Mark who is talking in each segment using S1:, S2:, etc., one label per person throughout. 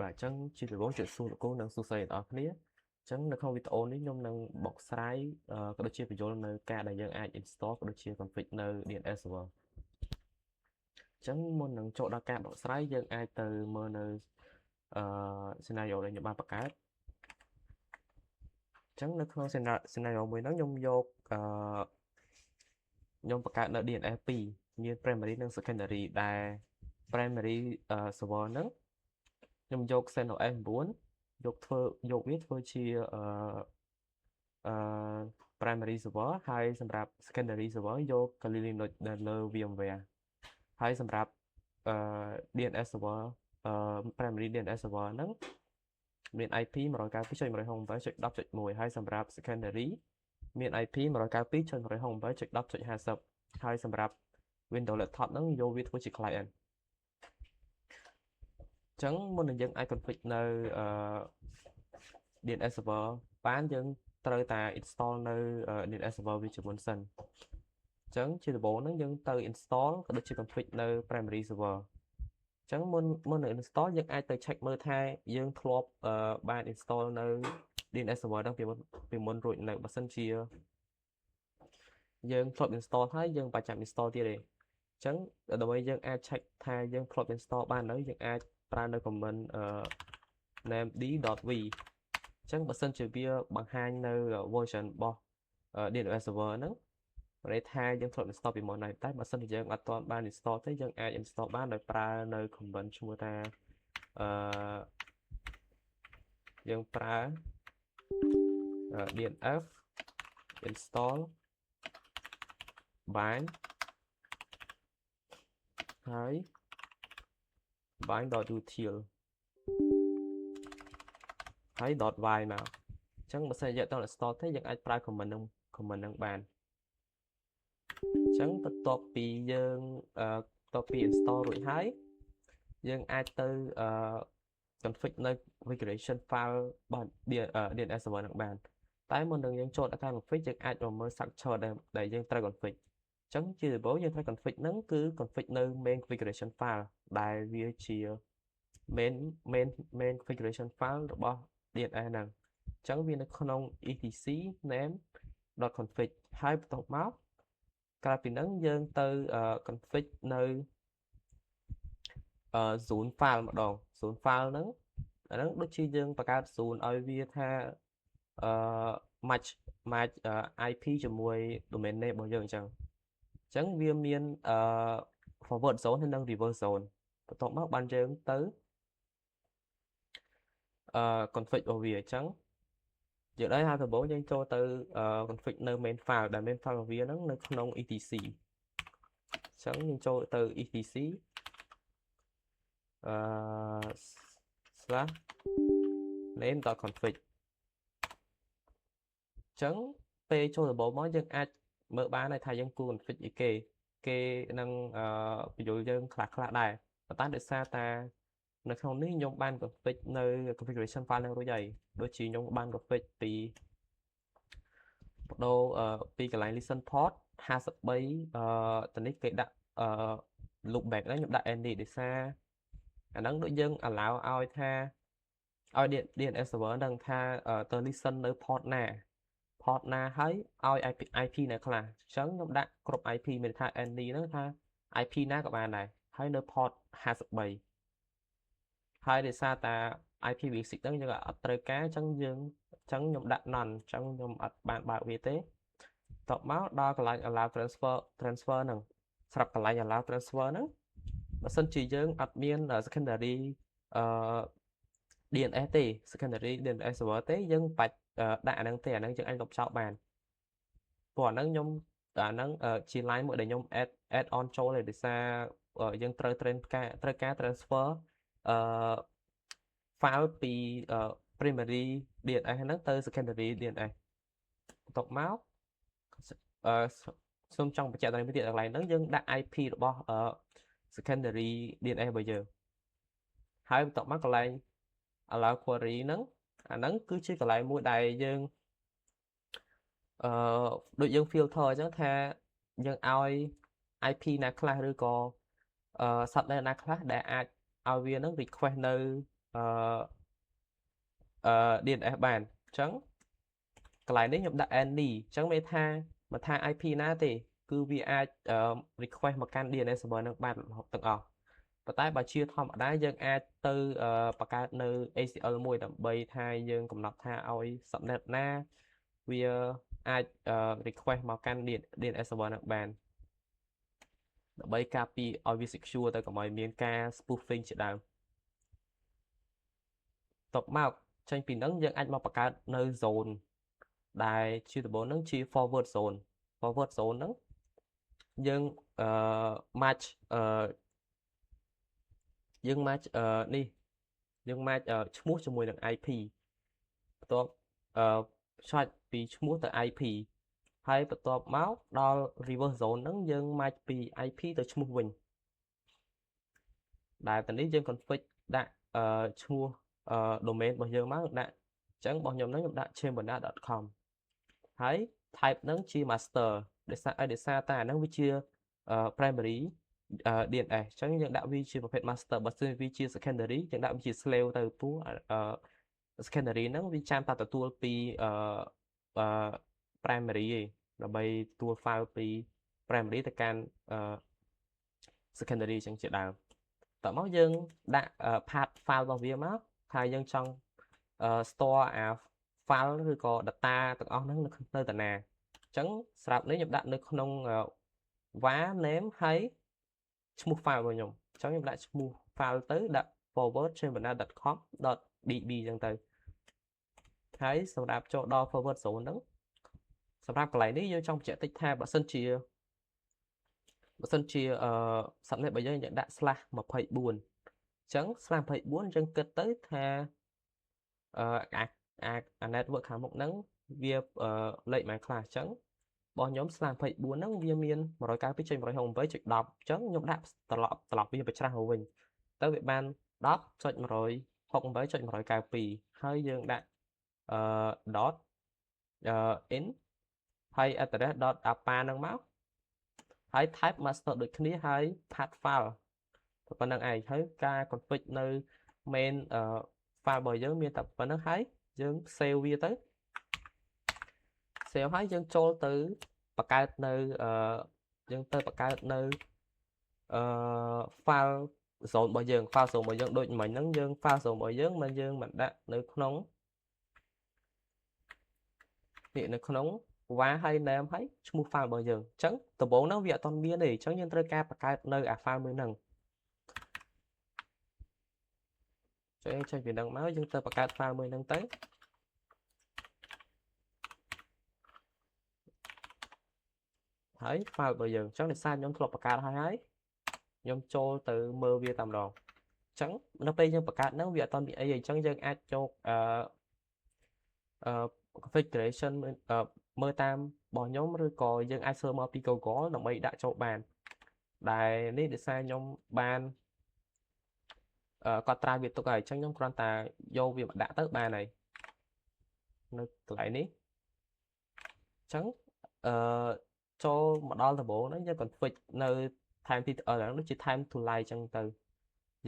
S1: បាទអញ្ចឹងជាដំបូងជំរាបសួរលោកគ្រូនិងសួស្តីអ្នកនរគ្នាអញ្ចឹងនៅក្នុងវីដេអូនេះខ្ញុំនឹងបកស្រាយក៏ដូចជាបញ្យល់នៅការដែលយើងអាច install ក៏ដូចជា config នៅ DNS server អញ្ចឹងមុននឹងចូលដល់ការបកស្រាយយើងអាចទៅមើលនៅscenario ដែលខ្ញុំបានបង្កើតអញ្ចឹងនៅក្នុង scenario មួយហ្នឹងខ្ញុំយកខ្ញុំបង្កើតនៅ DNS 2មាន primary និង secondary ដែល primary server ហ្នឹងខ្ញុំយក CentOS 9យកវាធ្វើជាprimary server ហើយសម្រាប់ secondary server យក Kali Linux ដែលលើ VMware ហើយសម្រាប់DNS server primary DNS server ហ្នឹងមាន IP 192.168.10.1 ហើយសម្រាប់ secondary មាន IP 192.168.10.50 ហើយសម្រាប់ Windows laptop ហ្នឹងយកវាធ្វើជា client អញ្ចឹងមុននឹងយើងអាច config នៅDNS server បានយើងត្រូវតែ install នៅ DNS server វាជាមុនសិនអញ្ចឹងជាដំបូងហ្នឹងយើងទៅ install ក៏ដូចជា config នៅ primary server អញ្ចឹងមុននឹង install យើងអាចទៅ check មើលថាយើងធ្លាប់បាន install នៅ DNS server ហ្នឹងពីមុនរួចនៅបើសិនជាយើងធ្លាប់ install ហើយយើងបាច់ចាំ install ទៀតទេអញ្ចឹងដើម្បីយើងអាច check ថាយើងធ្លាប់ install បាននៅយើងអាចប្រើនៅ comment named.v អញ្ចឹងបើសិនជាវាបង្ហាញនៅ version របស់ DNS server ហ្នឹងន័យថាយើងធ្លាប់ install ពីមុនហើយតែបើសិនជាយើងអត់ទាន់បាន install ទេយើងអាច install បានដោយប្រើនៅ comment ឈ្មោះថាយើងប្រើ DNF install bind ហើយ bind.util ហើយ .y មកអញ្ចឹងបើសិនជាយើងអត់ install ទេយើងអាចប្រើ comment ហ្នឹងបានអញ្ចឹងបន្ទាប់ពីយើងinstall រួចហើយយើងអាចទៅ config នៅ configuration file របស់ DNS server ហ្នឹងបានតែមុននឹងយើងចូលដល់ការ config យើងអាចមើល structure ដែលយើងត្រូវ config អញ្ចឹងជាដំបូងយើងត្រូវ config ហ្នឹងគឺ config នៅ main configuration file ដែលវាជា main configuration file របស់ DNS ហ្នឹងអញ្ចឹងវានៅក្នុង etc name.config ហើយបន្ទាប់មកក្រោយពីហ្នឹងយើងទៅ config នៅzone file ម្ដង zone file ហ្នឹងអាហ្នឹងដូចជាយើងបង្កើត zone ឲ្យវាថាmatch IP ជាមួយ domain name របស់យើងអញ្ចឹងវាមានforward zone ហើយនិង reverse zone បន្ទាប់មកបានយើងទៅ config របស់វាអញ្ចឹងយើងដែរហើយដំបូងយើងចូលទៅ config នៅ main file ដែល main file របស់វាហ្នឹងនៅក្នុង etc អញ្ចឹងយើងចូលទៅ etc /name.config អញ្ចឹងពេលចូលដំបូងមកយើងអាចមើលបានថាយើងគួរ config អីគេនឹងបញ្យល់យើងខ្លះដែរប៉ុន្តែដោយសារតានៅក្នុងនេះខ្ញុំបាន config នៅ configuration file នឹងរួចហើយដូចជាខ្ញុំបាន config ពីបដូរពីកន្លែង listen port 53ទៅនេះគេដាក់loopback ហ្នឹងខ្ញុំដាក់ any ដោយសារអាហ្នឹងដូចយើង allow ឲ្យថាឲ្យ DNS server ដឹងថាទៅ listen នៅ port ណាហើយឲ្យ IP ណាខ្លះអញ្ចឹងខ្ញុំដាក់គ្រប់ IP មានថា any ហ្នឹងថា IP ណាក៏បានដែរហើយនៅ port 53ហើយដោយសារតា IPv6 ហ្នឹងយើងអត់ត្រូវការអញ្ចឹងខ្ញុំដាក់ none អញ្ចឹងខ្ញុំអត់បានបើកវាទេតបមកដល់កន្លែង allow transfer ហ្នឹងស្រាប់កន្លែង allow transfer ហ្នឹងបើសិនជាយើងអត់មាន secondary DNS ទេ secondary DNS server ទេយើងបាច់ដាក់អាហ្នឹងទេអាហ្នឹងយើងអាចលុបចោលបានព្រោះអាហ្នឹងជា line មួយដែលខ្ញុំ add on ចូលទេដោយសារយើងត្រូវការ transfer file ពី primary DNS ហ្នឹងទៅ secondary DNS បន្ទាប់មកសូមចង់បញ្ជាក់ដល់នេះទៀតកន្លែងហ្នឹងយើងដាក់ IP របស់ secondary DNS របស់យើងហើយបន្ទាប់មកកន្លែង allow query ហ្នឹងអាហ្នឹងគឺជាកន្លែងមួយដែលយើងដូចយើង filter អញ្ចឹងថាយើងឲ្យ IP ណាខ្លះឬក៏ subnet ណាខ្លះដែលអាចឲ្យវានឹង request នៅ DNS បានអញ្ចឹងកន្លែងនេះខ្ញុំដាក់ any អញ្ចឹងមានថាមិនថា IP ណាទេគឺវាអាច request មកកាន់ DNS server នឹងបានទាំងអស់ប៉ុន្តែបើជាធម្មតាយើងអាចទៅបង្កើតនៅ ACL មួយដើម្បីថាយើងកំណត់ថាឲ្យ subnet ណាវាអាច request មកកាន់ DNS server នឹងបានដើម្បីការពារឲ្យវា secure ទៅកុំឲ្យមានការ spoofing ជាដើមតបមកចេញពីហ្នឹងយើងអាចមកបង្កើតនៅ zone ដែលជាដំបូងហ្នឹងជា forward zone ហ្នឹងយើងmatch យើង match នេះយើង match ឈ្មោះជាមួយនឹង IP បន្ទាប់ឆាច់ពីឈ្មោះទៅ IP ហើយបន្ទាប់មកដល់ reverse zone ហ្នឹងយើង match ពី IP ទៅឈ្មោះវិញដែលតនេះយើង config ដាក់ឈ្មោះdomain របស់យើងមកដាក់អញ្ចឹងរបស់ខ្ញុំហ្នឹងខ្ញុំដាក់ chamberna.com ហើយ type ហ្នឹងជា master ដោយសារតែអាហ្នឹងវាជា primary DNS អញ្ចឹងយើងដាក់វាជាប្រភេទ master បើសិនវាជា secondary យើងដាក់វាជា slave ទៅព្រោះsecondary ហ្នឹងវាចាំតែទទួលពីprimary ឯងដើម្បីទទួល file ពី primary ទៅកាន់secondary អញ្ចឹងជាដើមតមកយើងដាក់ path file របស់វាមកថាយើងចង់store អា file ឬក៏ data ទាំងអស់ហ្នឹងនៅតាណាអញ្ចឹងស្រាប់នេះខ្ញុំដាក់នៅក្នុង var name ហើយឈ្មោះ file របស់ខ្ញុំអញ្ចឹងខ្ញុំដាក់ឈ្មោះ file ទៅដាក់ forward chamberna.com.db អញ្ចឹងទៅហើយសម្រាប់ចូលដល់ forward zone ហ្នឹងសម្រាប់កន្លែងនេះយើងចង់បញ្ជាក់តិចថាបើសិនជាsubnet របស់យើងដាក់ /24 អញ្ចឹង /24 យើងគិតទៅថាអា network ខាងមុខហ្នឹងវាលេខប៉ុន្មានខ្លះអញ្ចឹងរបស់ខ្ញុំ /24 ហ្នឹងវាមាន 192.168.10 អញ្ចឹងខ្ញុំដាក់ត្រឡប់វាបច្ច្រាស់មកវិញទៅវាបាន 10.168.192 ហើយយើងដាក់dot in ហើយ address.apa ហ្នឹងមកហើយ type master ដូចគ្នាហើយ path file ប៉ុណ្្នឹងឯងហើយការ config នៅ main file របស់យើងមានតែប៉ុណ្្នឹងហើយយើង save វាទៅ save ហើយយើងចូលទៅបង្កើតនៅយើងទៅបង្កើតនៅfile zone របស់យើង file zone របស់យើងដូចមិញហ្នឹងយើង file zone របស់យើងមិនយើងមិនដាក់នៅក្នុងនេះនៅក្នុង var ហើយ name ហើយឈ្មោះ file របស់យើងអញ្ចឹងដំបូងហ្នឹងវាអត់ទាន់មានទេអញ្ចឹងយើងត្រូវការបង្កើតនៅអា file មួយហ្នឹងចេញពីហ្នឹងមកយើងទៅបង្កើត file មួយហ្នឹងទៅហើយ file របស់យើងអញ្ចឹងដោយសារខ្ញុំធ្លាប់បង្កើតហើយខ្ញុំចូលទៅមើលវាតែម្ដងអញ្ចឹងនៅពេលយើងបង្កើតហ្នឹងវាអត់ទាន់មានអីអញ្ចឹងយើងអាចចូលconfiguration មើលតាមរបស់ខ្ញុំឬក៏យើងអាចសើមកពី Google ដើម្បីដាក់ចូលបានដែលនេះដោយសារខ្ញុំបានកត់ត្រាវាទុកហើយអញ្ចឹងខ្ញុំគ្រាន់តែយកវាមកដាក់ទៅបានហើយនៅកន្លែងនេះអញ្ចឹងចូលមកដល់ដំបូងហ្នឹងយើង config នៅ time TTL ហ្នឹងដូចជា time to live អញ្ចឹងទៅ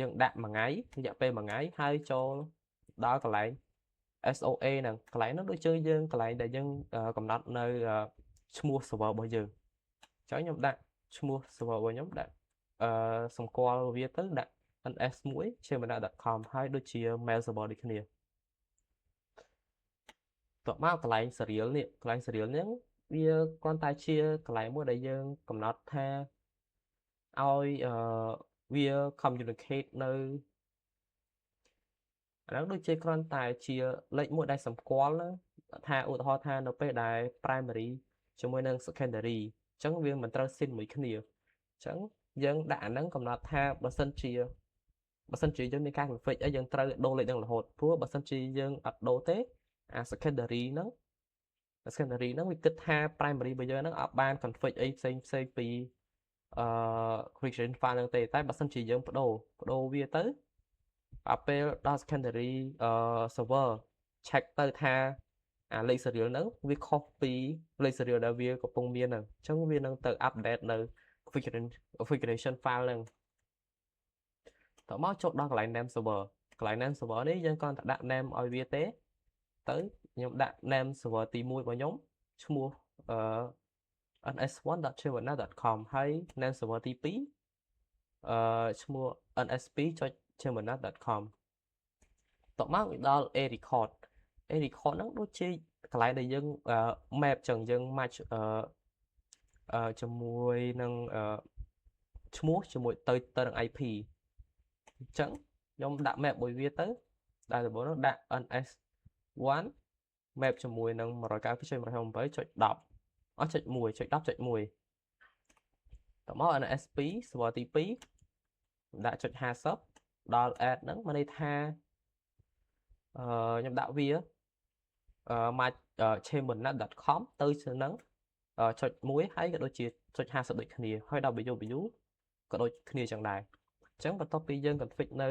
S1: យើងដាក់មួយថ្ងៃរយៈពេលមួយថ្ងៃហើយចូលដល់កន្លែង SOA ហ្នឹងកន្លែងហ្នឹងដូចជាយើងកន្លែងដែលយើងកំណត់នៅឈ្មោះ server របស់យើងអញ្ចឹងខ្ញុំដាក់ឈ្មោះ server របស់ខ្ញុំដាក់សម្គាល់វាទៅដាក់ ns1chamberna.com ហើយដូចជា mail server ដូចគ្នាតមកកន្លែង serial នេះកន្លែង serial ហ្នឹងវាគ្រាន់តែជាកន្លែងមួយដែលយើងកំណត់ថាឲ្យវា communicate នៅអាហ្នឹងដូចជាគ្រាន់តែជាលេខមួយដែលសម្គាល់ថាឧទាហរណ៍ថានៅពេលដែល primary ជាមួយនឹង secondary អញ្ចឹងវាមិនត្រូវ sync មួយគ្នាអញ្ចឹងយើងដាក់អាហ្នឹងកំណត់ថាបើសិនជាយើងមានការ config អីយើងត្រូវដូរលេខហ្នឹងរហូតព្រោះបើសិនជាយើងអត់ដូរទេអា secondary ហ្នឹងវាគិតថា primary របស់យើងហ្នឹងអត់បាន config អីផ្សេងពីconfiguration file ហ្នឹងទេតែបើសិនជាយើងបដូរវាទៅដល់ពេលដល់ secondary server check ទៅថាអាលេខ serial ហ្នឹងវាខុសពីលេខ serial ដែលវាកំពុងមានហ្នឹងអញ្ចឹងវានឹងទៅ update នៅ configuration file ហ្នឹងតមកចូលដល់កន្លែង name server កន្លែង name server នេះយើងគាត់តែដាក់ name ឲ្យវាទេទៅខ្ញុំដាក់ name server ទី1របស់ខ្ញុំឈ្មោះns1.chimana.com ហើយ name server ទី2ឈ្មោះ ns2.chimana.com តមកដល់ a record ហ្នឹងដូចជាកន្លែងដែលយើង map ចឹងយើង match ជាមួយនឹងឈ្មោះជាមួយទៅនឹង IP អញ្ចឹងខ្ញុំដាក់ map មួយវាទៅដែលដំបូងនោះដាក់ ns1 map ជាមួយនឹង 192.168.10 អស់.1 .10.1 តមក ns2 server ទី2ដាក់.50ដល់ add ហ្នឹងមានន័យថាខ្ញុំដាក់វាmatch chimana.com ទៅនឹង.1ហើយក៏ដូចជា.50ដូចគ្នាហើយ www ក៏ដូចគ្នាចឹងដែរអញ្ចឹងបន្ទាប់ពីយើង config នៅ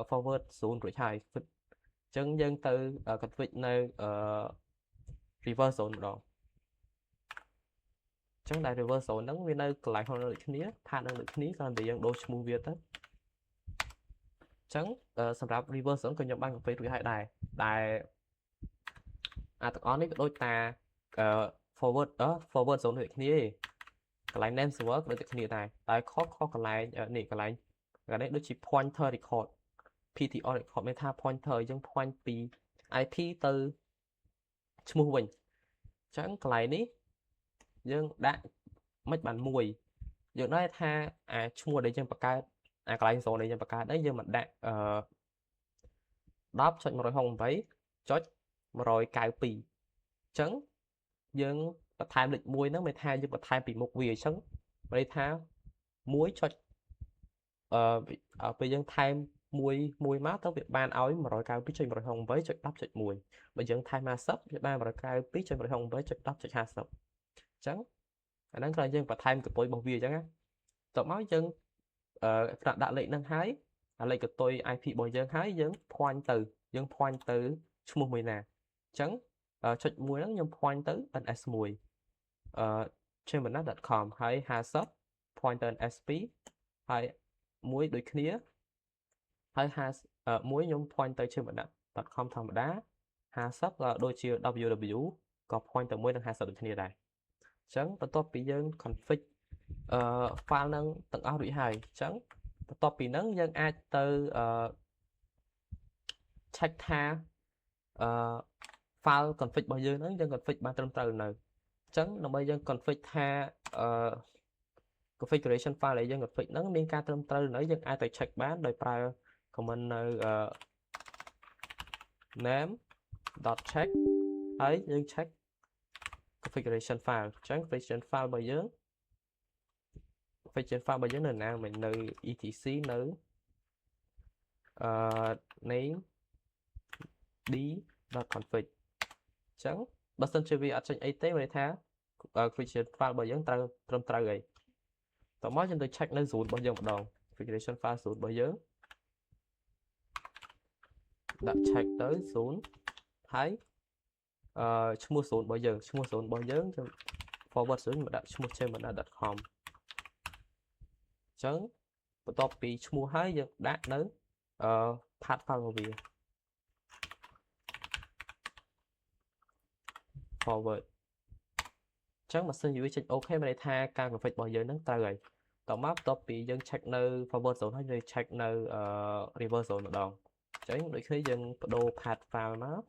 S1: forward 0 រួចហើយអញ្ចឹងយើងទៅ config នៅ reverse 0 ម្ដងអញ្ចឹងដែល reverse 0 ហ្នឹងវានៅកន្លែងហ្នឹងដូចគ្នា path ហ្នឹងដូចគ្នាគ្រាន់តែយើងដូរឈ្មោះវាទៅអញ្ចឹងសម្រាប់ reverse 0ក៏ខ្ញុំបាន config រួចហើយដែរដែលទាំងអស់នេះក៏ដូចតា forward 0ដូចគ្នាឯងកន្លែង name server ក៏ដូចតែគ្នាដែរតែខុសកន្លែងនេះកន្លែងនេះដូចជា pointer record ptr record មានថា pointer យើង point ពី IP ទៅឈ្មោះវិញអញ្ចឹងកន្លែងនេះយើងដាក់មិនបានមួយយើងnóiថាឈ្មោះដែលយើងបង្កើតកន្លែង zone ដែលយើងបង្កើតនេះយើងមិនដាក់10.168.192 អញ្ចឹងយើងបន្ថែមលេខ1ហ្នឹងមានថាយើងបន្ថែមពីមុខវាអញ្ចឹងមានន័យថា1.ពេលយើងថែម1មកទៅវាបានឲ្យ 192.168.10.1 បើយើងថែម50វាបាន 192.168.10.50 អញ្ចឹងអាហ្នឹងគឺយើងបន្ថែមកតុយរបស់វាអញ្ចឹងណាតមកយើងដាក់លេខហ្នឹងហើយលេខកតុយ IP របស់យើងហើយយើង point ទៅឈ្មោះមួយណាអញ្ចឹងចុច1ហ្នឹងខ្ញុំ point ទៅ ns1 chimana.com ហើយ50 point ទៅ ns2 ហើយ1ដូចគ្នាហើយ1ខ្ញុំ point ទៅ chimana.com ធម្មតា50ក៏ដូចជា www ក៏ point ទៅ1នឹង50ដូចគ្នាដែរអញ្ចឹងបន្ទាប់ពីយើង config file ហ្នឹងទាំងអស់រួចហើយអញ្ចឹងបន្ទាប់ពីហ្នឹងយើងអាចទៅcheck ថា file config របស់យើងហ្នឹងយើង config បានត្រឹមត្រូវនៅអញ្ចឹងដើម្បីយើង config ថា configuration file ដែលយើង config ហ្នឹងមានការត្រឹមត្រូវនៅយើងអាចទៅ check បានដោយប្រើ command នៅ name.check ហើយយើង check configuration file អញ្ចឹង configuration file របស់យើងនៅណាមិននៅ etc នៅ name d.config អញ្ចឹងបើសិនជាវាអត់ចេញអីទេមានន័យថា configuration file របស់យើងត្រូវត្រឹមត្រូវហើយតោះមកយើងទៅ check នៅ zone របស់យើងម្ដង configuration file zone របស់យើងដាក់ check ទៅ zone ហើយឈ្មោះ zone របស់យើងយើង forward 0មកដាក់ឈ្មោះ chimana.com អញ្ចឹងបន្ទាប់ពីឈ្មោះហើយយើងដាក់នៅpath file របស់វា forward អញ្ចឹងបើសិនជាវាចេញអូខេមានន័យថាការ config របស់យើងហ្នឹងត្រូវហើយតមកបន្ទាប់ពីយើង check នៅ forward zone ហើយយើង check នៅ reverse zone ម្ដងអញ្ចឹងដូចគ្នាយើងបដូរ path file មក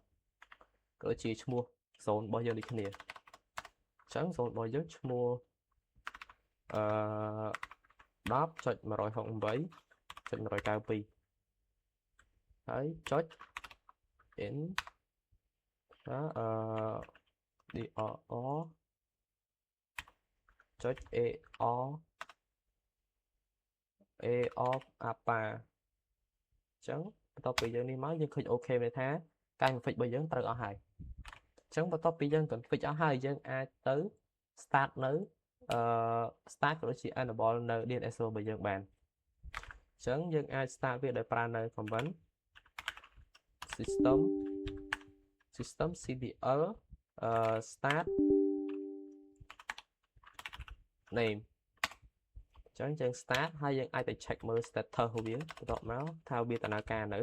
S1: ក៏ដូចជាឈ្មោះ zone របស់យើងដូចគ្នាអញ្ចឹង zone របស់យើងឈ្មោះ10.168.192 ហើយចុច in drr ចុច of apa អញ្ចឹងបន្ទាប់ពីយើងនេះមកយើងឃើញអូខេមានថាការ config របស់យើងត្រូវអស់ហើយអញ្ចឹងបន្ទាប់ពីយើង config អស់ហើយយើងអាចទៅ start នៅstart ក៏ដូចជា enable នៅ DNS server របស់យើងបានអញ្ចឹងយើងអាច start វាដោយប្រើនៅ command system cdl start name អញ្ចឹងយើង start ហើយយើងអាចទៅ check មើល status របស់វាបន្ទាប់មកថាវាដំណើរការនៅ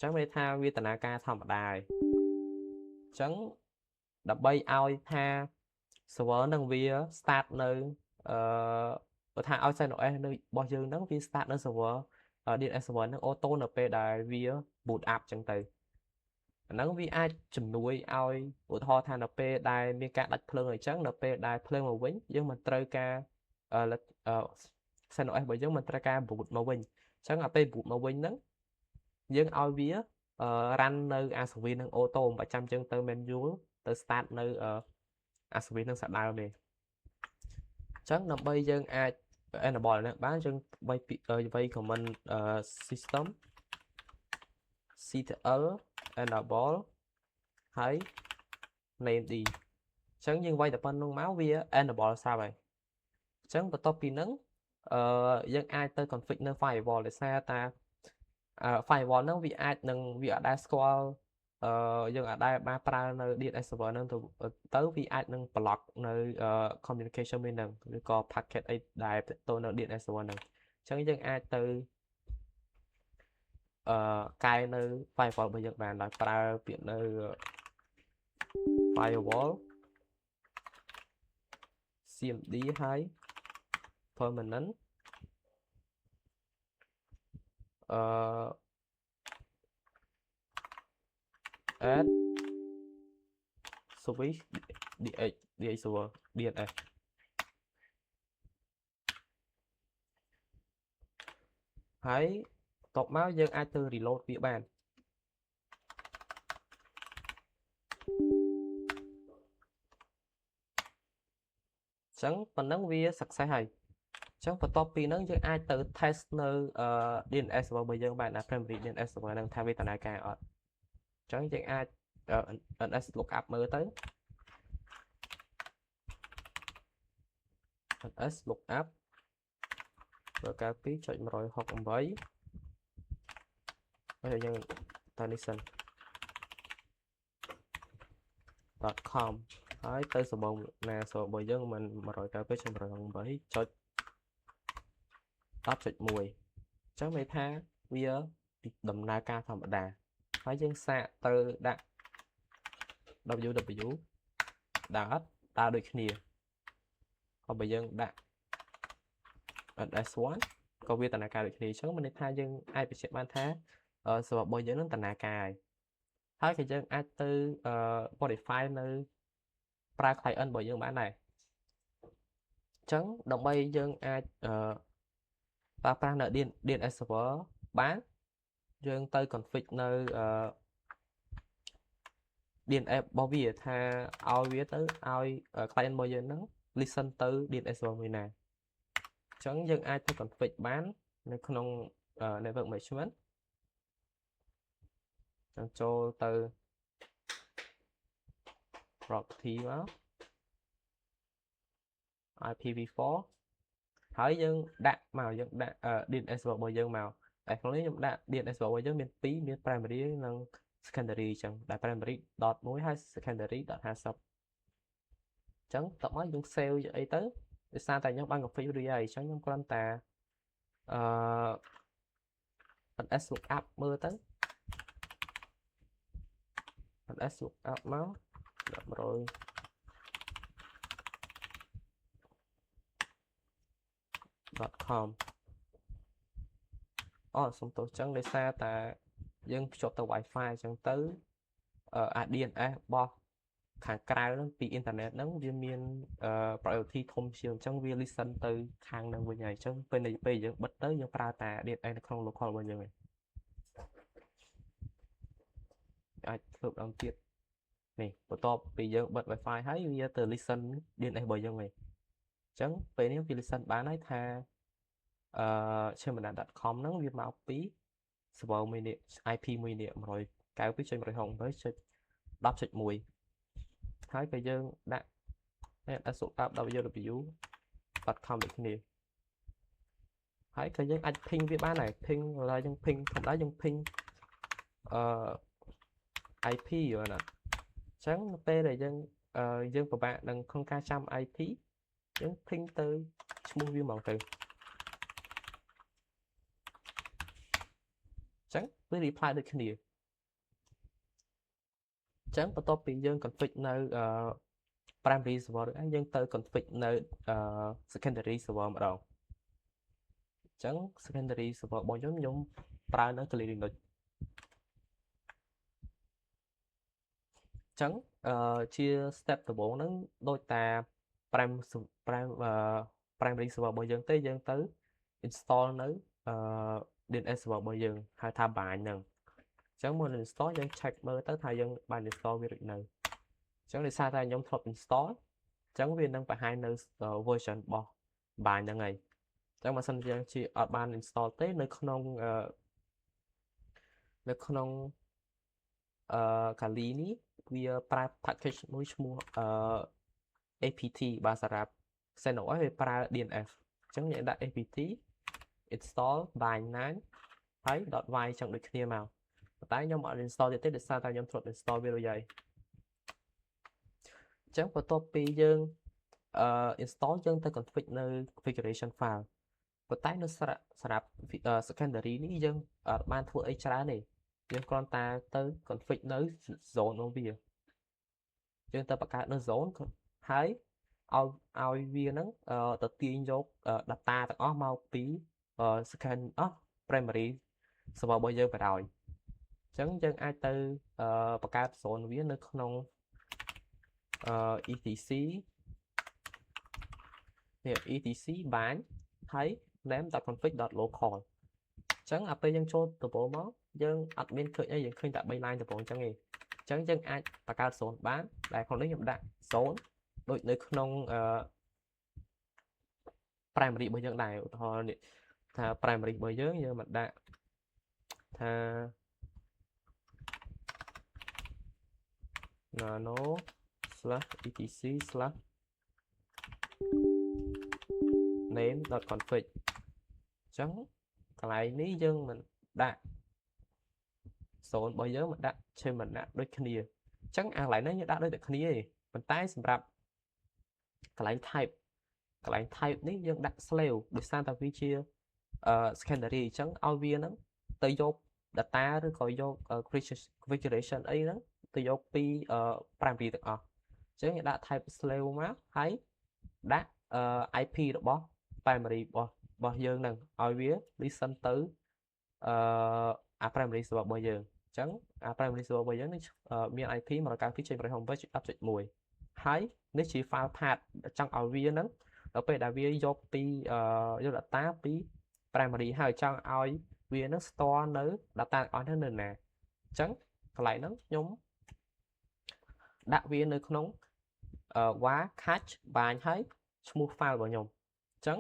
S1: chẳng mấy tha vi tận ca thầm đài chẳng đập bay ao tha server nâng vi start nơi tha ao sai nội nơi bao giờ nâng vi start nơi server điện server nâng ô tô np đài vi boot up chẳng từ nâng vi ai chùm nuôi ao của thọ tha np đài mi cả đặt phơi người trắng np đài phơi màu vĩnh nhưng mà trời ca là sai nội bởi giống mình trời ca boot màu vĩnh chẳng ở bên boot màu vĩnh nâng nhưng ao vía run nơi ASV nâng ô tô 100 chân từ menu từ start nơi ASV nâng sạc đào này chắc là bây giờ ai enable này bán chân bay vây của mình system ctl enable thấy name đi chẳng nhưng quay tập bên luôn máu vía enable sao vậy chẳng và top pin nâng dân ai tới config nơi firewall để xa ta firewall nó vì ai nâng vì ở đây score dân ở đây ba pra nơi điện server nâng tới vì ai nâng block nơi communication bên nâng có packet ấy đài tôi nơi điện server nâng chẳng dân ai từ cái nơi firewall bây giờ bạn là pra biển nơi firewall cmd 2 permanent add switch dx server dns hãy tọt máu dân ai từ reload phía bàn chẳng phần nâng vía sạc sai hay chẳng phần top pin nâng dân ai từ test nơi dns server bây giờ bạn là primary dns server nâng tham vi tận ca ở chẳng dân ai ns lookup mơ tới ns lookup rồi cái phí chọn rồi học với bây giờ tenison.com hãy tới số bông nè số bởi dân mình mà rồi cái phí chọn rồi học với cho top chọn mùi chắc mấy tha bây giờ đầm na ca thầm đà phải dân xạ từ đã www đã ta được nhiều còn bây giờ đã S1 có việc tận ca được thì số mình thay dân ai bị ban thá sự bây giờ nó tận cài thấy cái dân ai từ modify nơi pra client bởi dân bán này chấn đồng bay dân ai pra nợ điện server bán dân tới config nơi điện app bao bì tha ao viết tới ao client bây giờ nó listen tới điện server mình nè chẳng dân ai tới config bán nên không network management cho từ property đó IPv4 hỏi dân đặt màu dân đặt điện server bây giờ màu tại không lấy đặt điện server bây giờ miền phí miền primary nâng secondary chẳng đại primary dot mối hai secondary dot hai sub chẳng tập mới dùng sale cho ấy tới để sao tại nhóm ban ngọc phi đi ấy chẳng nhóm con ta s lookup mưa tới s lookup máu rồi .com xong tổ chẳng để xa ta dân chọn tàu wifi chẳng tới DNS bo kháng cài nó bị internet nó viên miền priority thông chiều trong viên listen từ hàng năng bên này trong bên này bây giờ bật tới những prata điện này không local bao giờ này hợp đồng tiết này của top bây giờ bật wifi thấy bây giờ từ listen điện này bây giờ này chẳng về nếu vì listen bán ấy tha trên mình .com nó viên mạo phí server mình IP mình niệm rồi cái phí trên rồi hồng với đáp chạch mùi thấy bây giờ đã số app www.com được nhiều thấy cái dân anh ping với bán này ping là dân ping không đã dân ping IP rồi nè chẳng p là dân dân của bạn đừng không ca trăm IP dân ping từ mua viên màu từ chẳng với reply được nhiều ចឹងបន្ទាប់ពីយើង config នៅprimary server ហើយយើងទៅ config នៅsecondary server ម្ដងចឹង secondary server របស់ខ្ញុំប្រើនៅ Kali Linux ចឹងជា step ដំបូងហ្នឹងដូចតា primary server របស់យើងទេយើងទៅ install នៅDNS server របស់យើងហៅថា bind ហ្នឹងចឹងមុន install យើង check មើលទៅថាយើងបាន install វារួចនៅចឹងដោយសារតែខ្ញុំធ្លាប់ install ចឹងវានឹងបង្ហាញនៅ version របស់ bind ហ្នឹងហើយចឹងបើសិនជាអត់បាន install ទេនៅក្នុងKali នេះវាប្រើ package មួយឈ្មោះapt បាទសម្រាប់ CentOS វាប្រើ DNF អញ្ចឹងយើងដាក់ apt install bind9 ហើយ .y ចឹងដូចគ្នាមកតែខ្ញុំអត់ install ទៀតទេដោយសារតែខ្ញុំធ្លាប់ install វារួចហើយអញ្ចឹងបន្ទាប់ពីយើងinstall យើងទៅ config នៅ configuration file ប៉ុន្តែនៅសម្រាប់ secondary នេះយើងអត់បានធ្វើអីច្រើនទេយើងគ្រាន់តែទៅ config នៅ zone របស់វាយើងទៅបង្កើតនៅ zone ហើយឲ្យវាហ្នឹងទៅទាញយក data ទាំងអស់មកពី primary server របស់យើងបណ្ដោយអញ្ចឹងយើងអាចទៅបង្កើត zone វានៅក្នុង etc នេះ etc bind ហើយ name.config.local អញ្ចឹងដល់ពេលយើងចូលដំបូងមកយើងអត់មានឃើញអីយើងឃើញតែ3 line ដំបូងអញ្ចឹងឯងអញ្ចឹងយើងអាចបង្កើត zone បានដែលក្នុងនេះខ្ញុំដាក់ zone ដូចនៅក្នុងprimary របស់យើងដែរឧទាហរណ៍នេះថា primary របស់យើងមកដាក់ថា nano/etc/name.config អញ្ចឹងកន្លែងនេះយើងមិនដាក់ zone របស់យើងមកដាក់មិនដាក់ដូចគ្នាអញ្ចឹងអាកន្លែងនេះយើងដាក់ដូចតែគ្នាទេប៉ុន្តែសម្រាប់កន្លែង type នេះយើងដាក់ slave ដោយសារតែវាជាsecondary អញ្ចឹងឲ្យវាហ្នឹងទៅយក data ឬក៏យក configuration អីហ្នឹងទៅយកពី primary ទាំងអស់អញ្ចឹងយើងដាក់ type slave មកហើយដាក់ IP របស់ primary របស់យើងហ្នឹងឲ្យវា listen ទៅprimary server របស់យើងអញ្ចឹងprimary server របស់យើងនេះមាន IP 192.168.10.1ហើយនេះជា file path ចង់ឲ្យវាហ្នឹងដល់ពេលដែលវាយកពីយក data ពី primary ហើយចង់ឲ្យវានឹង store នៅ data អស់នៅណាអញ្ចឹងកន្លែងហ្នឹងខ្ញុំដាក់វានៅក្នុងvar catch bind ហើយឈ្មោះ file របស់ខ្ញុំអញ្ចឹង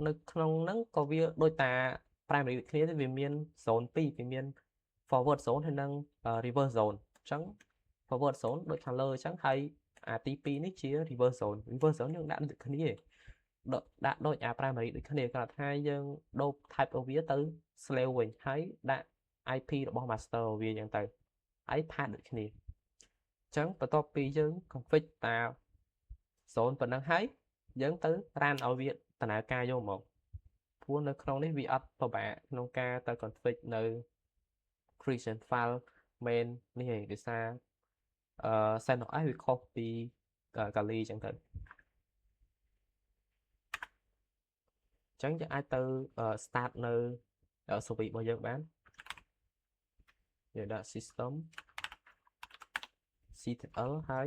S1: នៅក្នុងហ្នឹងក៏វាដូចតា primary ដូចគ្នាទេវាមាន zone 2វាមាន forward zone ហើយនិង reverse zone អញ្ចឹង forward zone ដូចខាងលើអញ្ចឹងហើយអាទី2នេះជា reverse zone យើងដាក់ដូចគ្នាដាក់ដូចអា primary ដូចគ្នាគាត់ថាយើងដូរ type របស់វាទៅ slave វិញហើយដាក់ IP របស់ master វាអញ្ចឹងទៅហើយ path ដូចគ្នាអញ្ចឹងបន្ទាប់ពីយើង config តា zone ប៉ុណ្ណឹងហើយយើងទៅ run ឲ្យវាដំណើរការយកមកព្រោះនៅក្នុងនេះវាអត់ពិបាកក្នុងការទៅ config នៅ creation file main នេះឯងដោយសារCentOS វាខុសពី Kali អញ្ចឹងទៅអញ្ចឹងយើងអាចទៅ start នៅ service របស់យើងបានយើងដាក់ system ctl ហើយ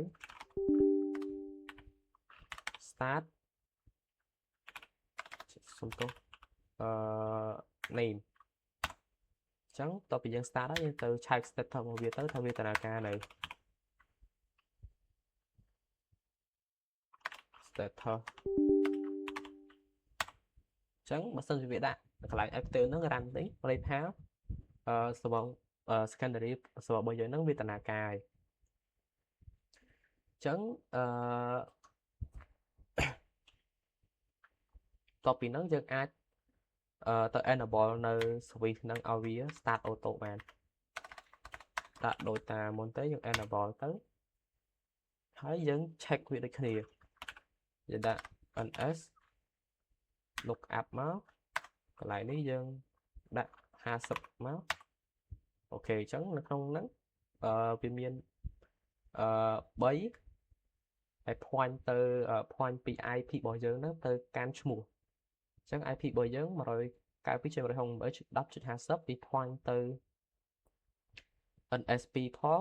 S1: start សុំទោសname អញ្ចឹងតទៅពីយើង start ហើយយើងទៅ check status របស់វាទៅថាវាដំណើរការនៅ status អញ្ចឹងបើសិនជាវាដាក់កន្លែង active ហ្នឹង run នេះប្រេថាserver secondary server របស់យើងហ្នឹងវាដំណើរការហើយអញ្ចឹងតទៅពីហ្នឹងយើងអាចទៅ enable នៅ service ហ្នឹងឲ្យវា start auto បានដាក់ដូចតាមមុនទៅយើង enable ទៅហើយយើង check វាដូចគ្នាយើងដាក់ ns lookup មកកន្លែងនេះយើងដាក់50មកអូខេអញ្ចឹងនៅក្នុងហ្នឹងវាមាន 3 ហើយ point ទៅ point ពី IP របស់យើងហ្នឹងទៅកាន់ឈ្មោះអញ្ចឹង IP របស់យើង 192.168.10.50 ពី point ទៅ nsp ផង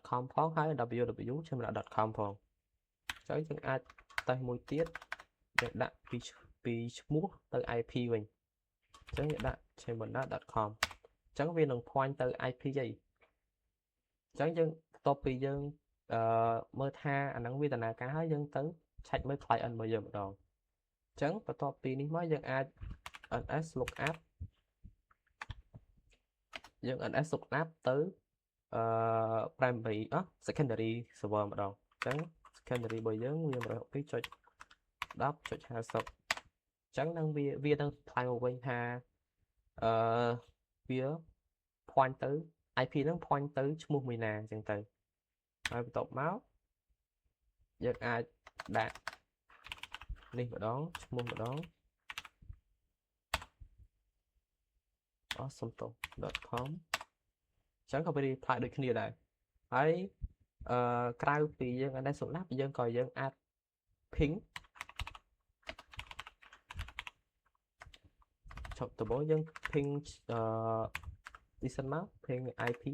S1: .com ផងហើយ www.com ផងអញ្ចឹងយើងអាចតេស្តមួយទៀតយើងដាក់ពីឈ្មោះទៅ IP វិញអញ្ចឹងយើងដាក់ chamberlain.com អញ្ចឹងវានឹង point ទៅ IP អីអញ្ចឹងយើងបន្ទាប់ពីយើងមើលថាអាហ្នឹងវាដំណើរការហើយយើងទៅឆែកមើល client របស់យើងម្ដងអញ្ចឹងបន្ទាប់ពីនេះមកយើងអាច ns lookup យើង ns lookup ទៅprimary secondary server ម្ដងអញ្ចឹង secondary របស់យើងវា 162.10.50 អញ្ចឹងនឹងវានឹងផ្លាយមកវិញថាវា point ទៅ IP ហ្នឹង point ទៅឈ្មោះមួយណាអញ្ចឹងទៅហើយបន្ទាប់មកយើងអាចដាក់នេះម្ដងឈ្មោះម្ដងawesome.com អញ្ចឹងក៏វា reply ដូចគ្នាដែរហើយក្រៅពីយើងអាចសម្រាប់យើងក៏យើងអាច ping ចុះដំបូងយើង ping នេះសិនមក ping IP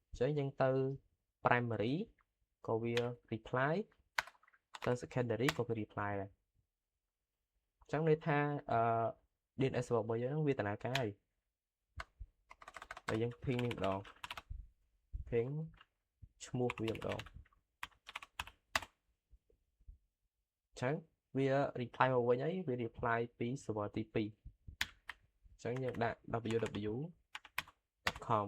S1: អញ្ចឹងយើងទៅ primary ក៏វា reply ទៅ secondary ក៏វា reply ដែរអញ្ចឹងន័យថា DNS របស់យើងវាដំណើរការហើយហើយយើង ping នេះម្ដង ping ឈ្មោះវាម្ដងអញ្ចឹងវា reply មកវិញហើយវា reply ពី server ទី 2 អញ្ចឹងយើងដាក់ www.com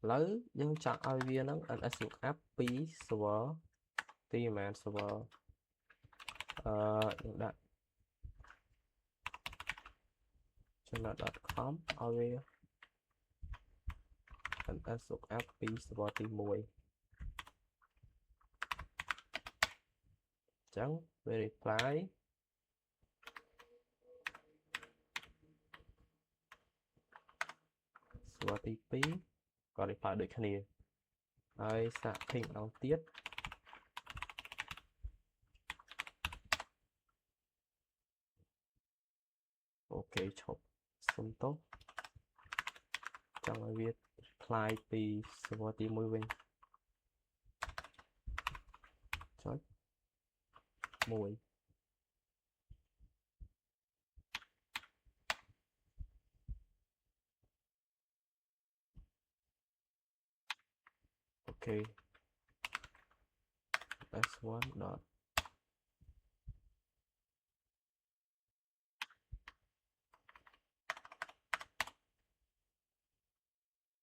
S1: ឥឡូវយើងចង់ឲ្យវានឹង ns lookup ពី server ទីប្រហែល server យើងដាក់ channel.com ឲ្យវា ns lookup ពី server ទី 1 អញ្ចឹងវា reply server ទី 2 ក៏ reply ដូចគ្នាហើយសាក ping ម្ដងទៀតអូខេឈប់សុំទោសចង់ឲ្យវា reply ពី server ទី 1 វិញចុច 1 អូខេ s1 dot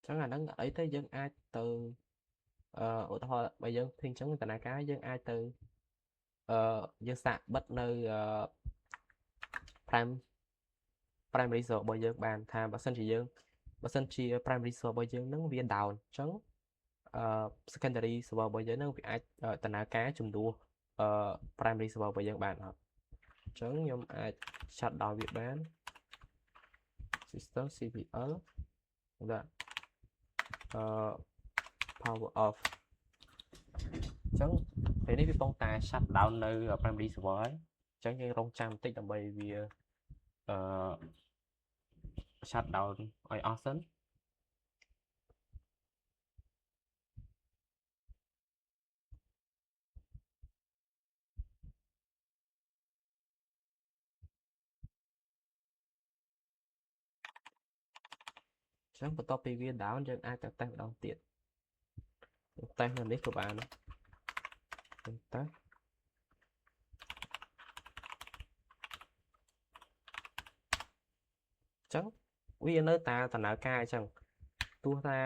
S1: ចឹងអាហ្នឹងអីទៅយើងអាចទៅឧទាហរណ៍បើយើងឃើញចឹងដំណើរការយើងអាចទៅយើងសាកបិទនៅprimary server របស់យើងបានថាបើសិនជា primary server របស់យើងហ្នឹងវា down អញ្ចឹងsecondary server របស់យើងហ្នឹងវាអាចដំណើរការជំនួសprimary server របស់យើងបានអត់អញ្ចឹងខ្ញុំអាច shut down វាបាន system cpl ដាក់power off អញ្ចឹងពេលនេះវាកំពុងតែ shut down នៅ primary server ហើយអញ្ចឹងយើងរងចាំបន្តិចដើម្បីវាshut down ឲ្យអស់សិនអញ្ចឹងបន្ទាប់ពីវា down យើងអាចទៅតេស្តម្ដងទៀតតេស្តនៅនេះក៏បានដែរតេស្តអញ្ចឹងវានៅតែដំណើរការអញ្ចឹងទោះថា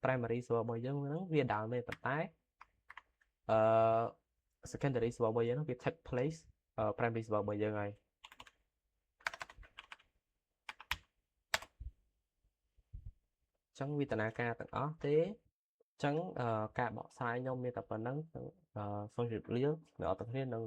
S1: primary server របស់យើងហ្នឹងវា down មែនប៉ុន្តែsecondary server របស់យើងហ្នឹងវា take place primary server របស់យើងហើយអញ្ចឹងវាដំណើរការទាំងអស់ទេអញ្ចឹងការបកស្រាយខ្ញុំមានតែប៉ុណ្្នឹងសូមជម្រាបលាអ្នកទាំងអស់គ្នានឹង